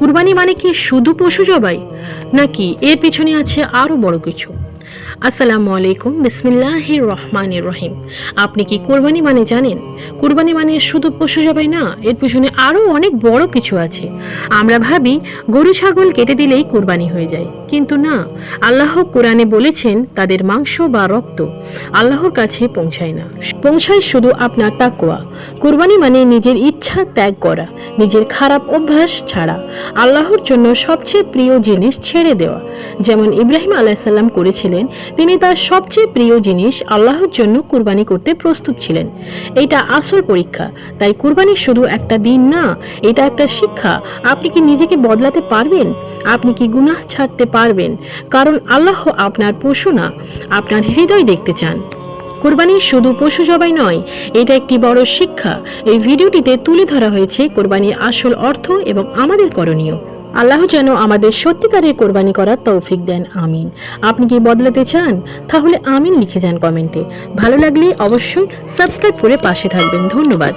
কুরবানি মানে কি শুধু পশু জবাই, নাকি এর পিছনে আছে আরো বড় কিছু? আসসালামু আলাইকুম, বিসমিল্লাহির রহমানির রহিম। আপনি কি কুরবানি মানে জানেন? কুরবানি মানে শুধু পশু জবাই না, এর পিছনে আরো অনেক বড় কিছু আছে। আমরা ভাবি গরু ছাগল কেটে দিলেই কুরবানি হয়ে যায়, কিন্তু না। আল্লাহ কোরআনে বলেছেন তাদের মাংস বা রক্ত আল্লাহর কাছে পৌঁছায় না, পৌঁছায় শুধু আপনার তাকওয়া। কুরবানি মানে নিজের ইচ্ছা ত্যাগ করা, নিজের খারাপ অভ্যাস ছাড়া, আল্লাহর জন্য সবচেয়ে প্রিয় জিনিস ছেড়ে দেওয়া। যেমন ইব্রাহিম আলাইসাল্লাম করেছিলেন, তিনি তার সবচেয়ে প্রিয় জিনিস আল্লাহর জন্য কুরবানি করতে প্রস্তুত ছিলেন। এটা আসল পরীক্ষা। তাই কুরবানি শুধু একটা দিন না, এটা একটা শিক্ষা। আপনি কি নিজেকে বদলাতে পারবেন? আপনি কি গুনাহ ছাড়তে পারবেন? কারণ আল্লাহ আপনার পশু না, আপনার হৃদয় দেখতে চান। কোরবানি শুধু পশু জবাই নয়, এটা একটি বড় শিক্ষা। এই ভিডিওটিতে তুলে ধরা হয়েছে কোরবানির আসল অর্থ এবং আমাদের করণীয়। আল্লাহ যেন আমাদের সত্যিকারের কোরবানি করার তৌফিক দেন, আমিন। আপনি কি বদলাতে চান? তাহলে আমিন লিখে যান কমেন্টে। ভালো লাগলে অবশ্যই সাবস্ক্রাইব করে পাশে থাকবেন। ধন্যবাদ।